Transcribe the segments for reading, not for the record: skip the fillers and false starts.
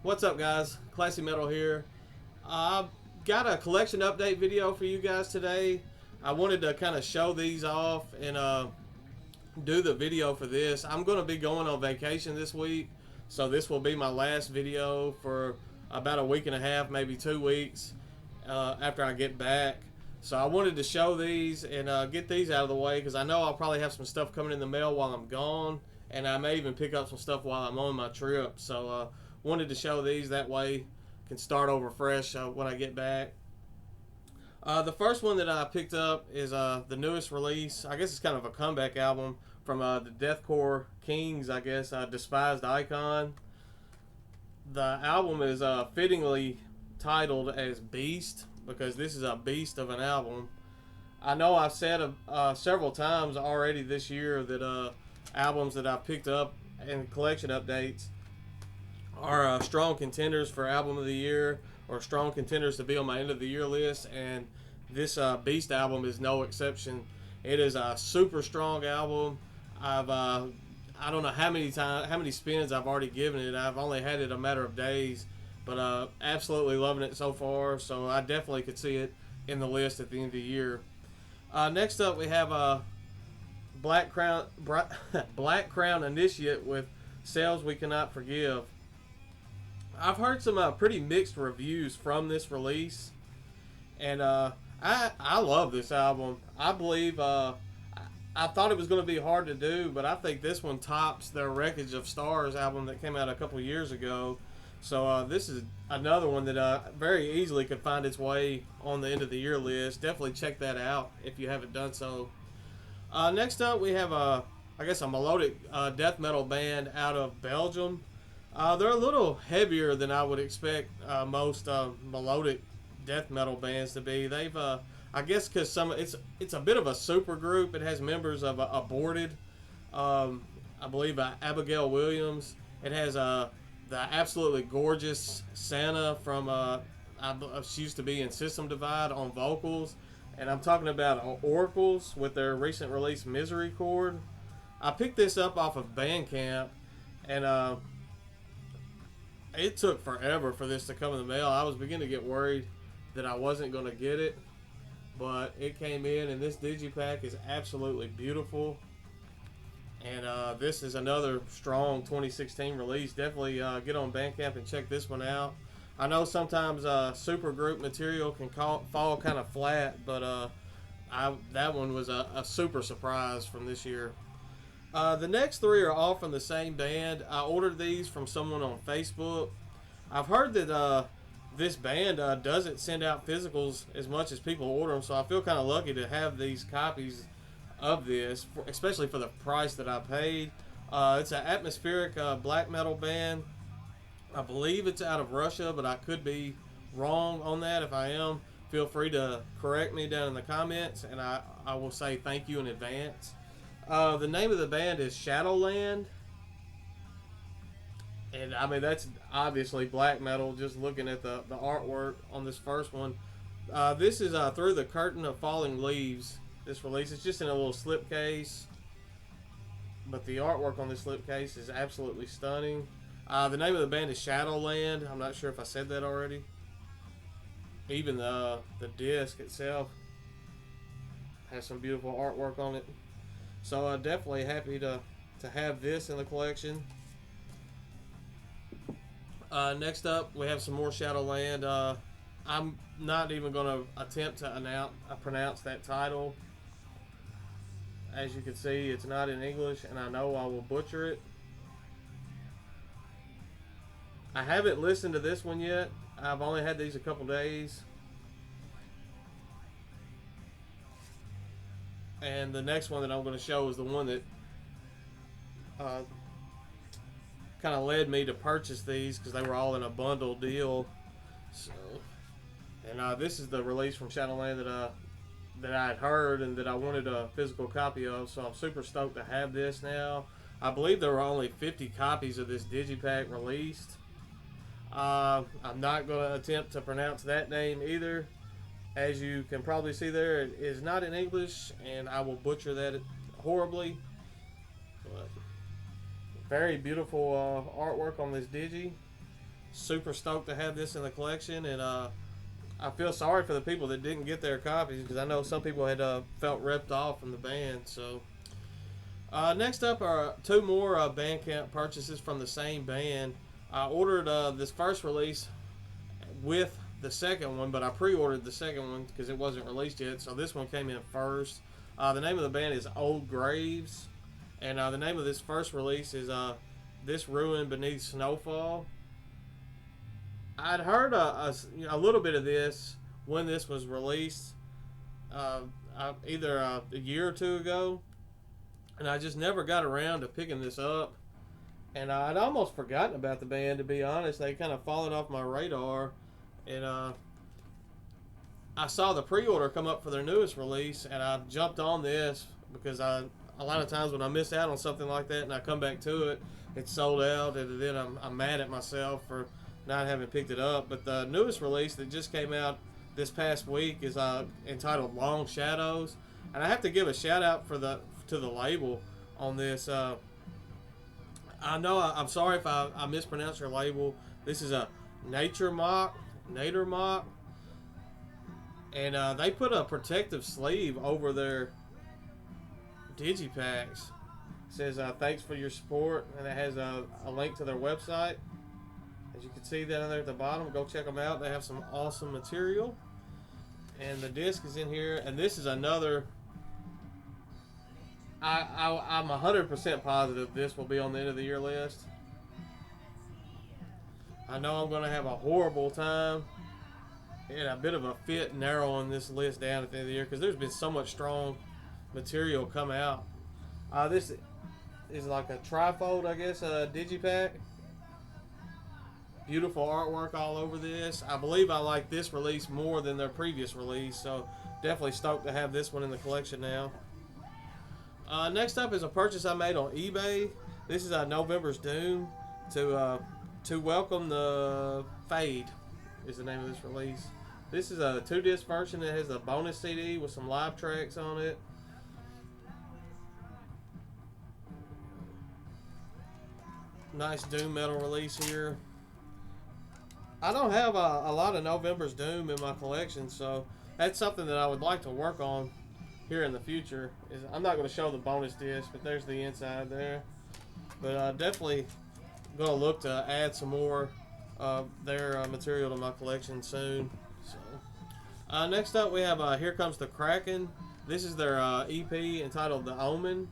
What's up, guys? Classy Metal here. I've got a collection update video for you guys today. I wanted to kind of show these off and do the video for this. I'm going to be going on vacation this week, so this will be my last video for about a week and a half, maybe 2 weeks after I get back. So I wanted to show these and get these out of the way because I know I'll probably have some stuff coming in the mail while I'm gone, and I may even pick up some stuff while I'm on my trip. So wanted to show these, that way I can start over fresh when I get back. The first one that I picked up is the newest release. I guess it's kind of a comeback album from the Deathcore Kings, I guess, Despised Icon. The album is fittingly titled as Beast because this is a beast of an album. I know I've said several times already this year that albums that I've picked up in collection updates are strong contenders for album of the year or strong contenders to be on my end of the year list, and this Beast album is no exception. It is a super strong album. I don't know how many spins I've already given it. I've only had it a matter of days, but absolutely loving it so far. So I definitely could see it in the list at the end of the year. Next up, we have Black Crown Black Crown Initiate with Sales We Cannot Forgive. I've heard some pretty mixed reviews from this release, and I love this album. I believe I thought it was going to be hard to do, but I think this one tops their Wreckage of Stars album that came out a couple years ago. So this is another one that very easily could find its way on the end of the year list. Definitely check that out if you haven't done so. Next up, we have I guess a melodic death metal band out of Belgium. They're a little heavier than I would expect most melodic death metal bands to be. They've, I guess, because it's a bit of a super group. It has members of Aborted, I believe Abigail Williams. It has the absolutely gorgeous Santa from she used to be in System Divide on vocals, and I'm talking about Oracles with their recent release Misery Chord. I picked this up off of Bandcamp, and it took forever for this to come in the mail. I was beginning to get worried that I wasn't going to get it, but it came in, and this digipack is absolutely beautiful. And this is another strong 2016 release. Definitely get on Bandcamp and check this one out. I know sometimes supergroup material can fall kind of flat, but that one was a super surprise from this year. The next three are all from the same band. I ordered these from someone on Facebook. I've heard that this band doesn't send out physicals as much as people order them, so I feel kind of lucky to have these copies of this, especially for the price that I paid. It's an atmospheric black metal band. I believe it's out of Russia, but I could be wrong on that. If I am, feel free to correct me down in the comments, and I will say thank you in advance. The name of the band is Shadowland, and I mean that's obviously black metal. Just looking at the artwork on this first one, this is Through the Curtain of Falling Leaves. This release is just in a little slipcase, but the artwork on this slipcase is absolutely stunning. The name of the band is Shadowland. I'm not sure if I said that already. Even the disc itself has some beautiful artwork on it. So definitely happy to have this in the collection. Next up, we have some more Shadowland. I'm not even going to attempt to pronounce that title. As you can see, it's not in English, and I know I will butcher it. I haven't listened to this one yet. I've only had these a couple days. And the next one that I'm going to show is the one that kind of led me to purchase these because they were all in a bundle deal. So, and this is the release from Shadowland that I had heard and that I wanted a physical copy of. So I'm super stoked to have this now. I believe there were only 50 copies of this digipack released. I'm not going to attempt to pronounce that name either. As you can probably see there, it is not in English, and I will butcher that horribly. But very beautiful artwork on this digi. Super stoked to have this in the collection, and I feel sorry for the people that didn't get their copies because I know some people had felt ripped off from the band. So next up are two more Bandcamp purchases from the same band. I ordered this first release with the second one, but I pre-ordered the second one because it wasn't released yet. So this one came in first. The name of the band is Old Graves, and the name of this first release is This Ruin Beneath Snowfall. I'd heard a little bit of this when this was released, either a year or two ago, and I just never got around to picking this up. And I'd almost forgotten about the band, to be honest. They kind of fallen off my radar, and I saw the pre-order come up for their newest release, and I jumped on this because a lot of times when I miss out on something like that and I come back to it, it's sold out, and then I'm mad at myself for not having picked it up. But the newest release that just came out this past week is entitled Long Shadows, and I have to give a shout out to the label on this. I know I'm sorry if I mispronounced your label. This is a Nature Mock, and they put a protective sleeve over their digipacks. It says thanks for your support, and it has a link to their website. As you can see down there at the bottom, go check them out. They have some awesome material, and the disc is in here. And this is another. I'm 100% positive this will be on the end of the year list. I know I'm going to have a horrible time and a bit of a fit narrowing this list down at the end of the year because there's been so much strong material come out. This is like a trifold, I guess, digipack. Beautiful artwork all over this. I believe I like this release more than their previous release, so definitely stoked to have this one in the collection now. Next up is a purchase I made on eBay. This is November's Doom to welcome the Fade is the name of this release. This is a 2-disc version that has a bonus CD with some live tracks on it. Nice doom metal release here. I don't have a lot of November's Doom in my collection, so that's something that I would like to work on here in the future. I'm not going to show the bonus disc, but there's the inside there. But definitely going to look to add some more of their material to my collection soon. So, next up we have Here Comes the Kraken. This is their EP entitled The Omen.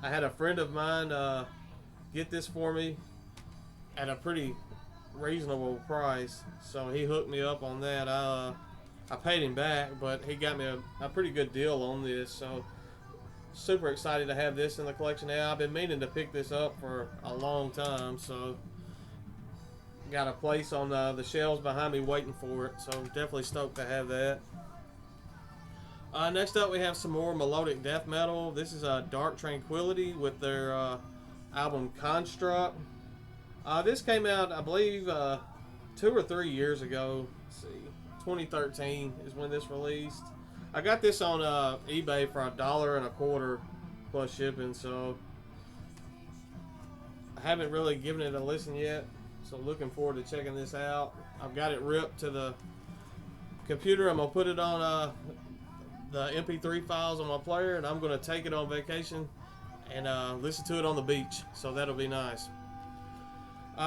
I had a friend of mine get this for me at a pretty reasonable price, so he hooked me up on that. I paid him back, but he got me a pretty good deal on this, so super excited to have this in the collection now. I've been meaning to pick this up for a long time, so got a place on the shelves behind me waiting for it, so definitely stoked to have that. Next up we have some more melodic death metal. This is Dark Tranquillity with their album Construct. This came out, I believe, 2 or 3 years ago. Let's see, 2013 is when this released. I got this on eBay for $1.25 plus shipping, so I haven't really given it a listen yet. So looking forward to checking this out. I've got it ripped to the computer. I'm gonna put it on the MP3 files on my player, and I'm gonna take it on vacation and listen to it on the beach. So that'll be nice.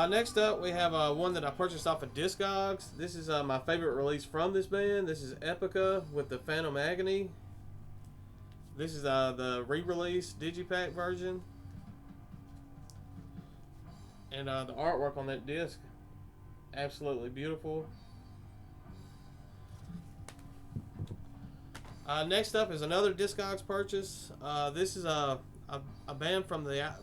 Next up, we have one that I purchased off of Discogs. This is my favorite release from this band. This is Epica with the Phantom Agony. This is the re-release digipack version. And the artwork on that disc, absolutely beautiful. Next up is another Discogs purchase. This is a band from the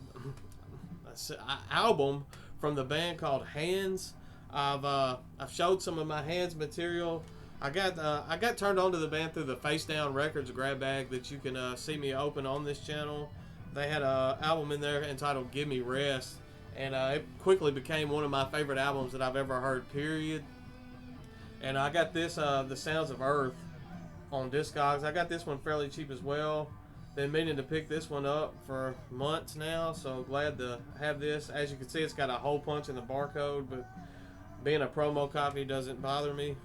album from the band called Hands. I've showed some of my Hands material. I got turned on to the band through the Face Down Records grab bag that you can see me open on this channel. They had an album in there entitled Give Me Rest, and it quickly became one of my favorite albums that I've ever heard, period. And I got this, The Sounds of Earth, on Discogs. I got this one fairly cheap as well. Been meaning to pick this one up for months now, so glad to have this. As you can see, it's got a hole punch in the barcode, but being a promo copy doesn't bother me.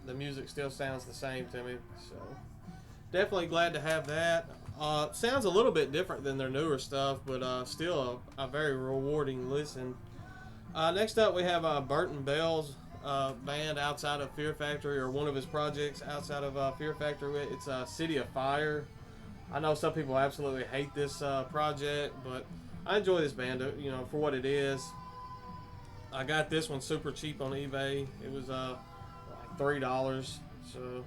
The music still sounds the same to me, so definitely glad to have that. Sounds a little bit different than their newer stuff, but still a very rewarding listen. Next up, we have Burton Bell's band outside of Fear Factory, or one of his projects outside of Fear Factory. It's City of Fire. I know some people absolutely hate this project, but I enjoy this band, for what it is. I got this one super cheap on eBay. It was like $3, so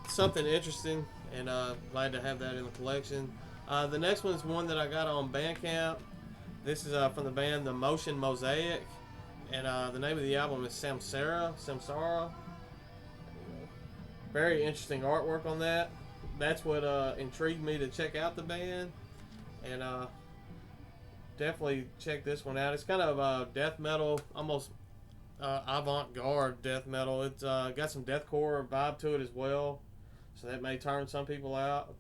something interesting, and glad to have that in the collection. The next one's one that I got on Bandcamp. This is from the band The Motion Mosaic, and the name of the album is Samsara. Very interesting artwork on that. That's what intrigued me to check out the band, and definitely check this one out. It's kind of death metal, almost avant-garde death metal. It's got some deathcore vibe to it as well, so that may turn some people out.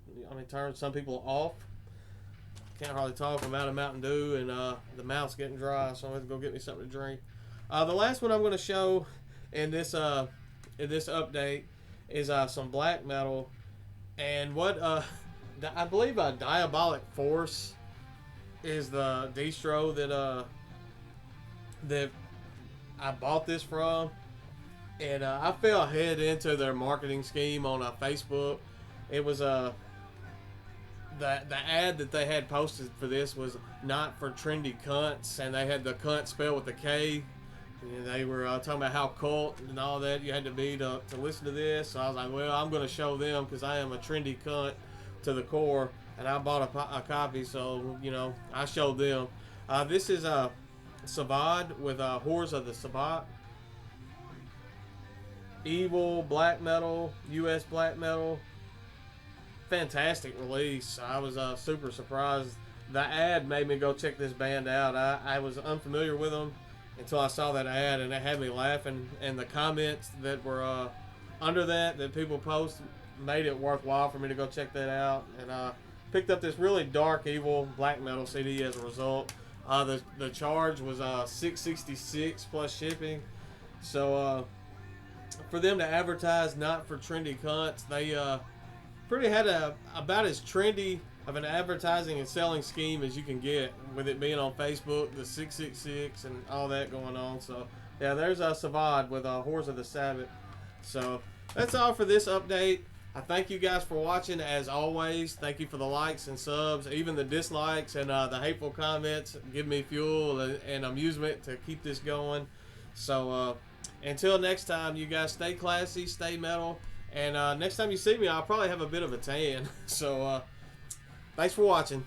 Turn some people off. Can't hardly talk. I'm out of Mountain Dew, and the mouth's getting dry, so I'm going to go get me something to drink. The last one I'm going to show in this update is some black metal, and what I believe Diabolic Force is the distro that I bought this from, and I fell head into their marketing scheme on Facebook. It was the ad that they had posted for this was not for trendy cunts, and they had the cunt spelled with a K. And they were talking about how cult and all that you had to be to listen to this. So I was like, well, I'm going to show them because I am a trendy cunt to the core, and I bought a copy, so I showed them. This is Savad with Horrors of the Sabbat. Evil black metal, U.S. black metal. Fantastic release. I was super surprised. The ad made me go check this band out. I was unfamiliar with them until I saw that ad, and it had me laughing. And the comments that were under that people post made it worthwhile for me to go check that out. And picked up this really dark, evil black metal CD as a result. The charge was $6.66 plus shipping. So for them to advertise not for trendy cunts, they pretty had about as trendy of an advertising and selling scheme as you can get, with it being on Facebook, the 666 and all that going on. So yeah, there's Savad with Horrors of the Sabbath. So that's all for this update. I thank you guys for watching as always. Thank you for the likes and subs, even the dislikes and the hateful comments. Give me fuel and amusement to keep this going. So until next time, you guys stay classy, stay metal, and next time you see me, I'll probably have a bit of a tan. So thanks for watching.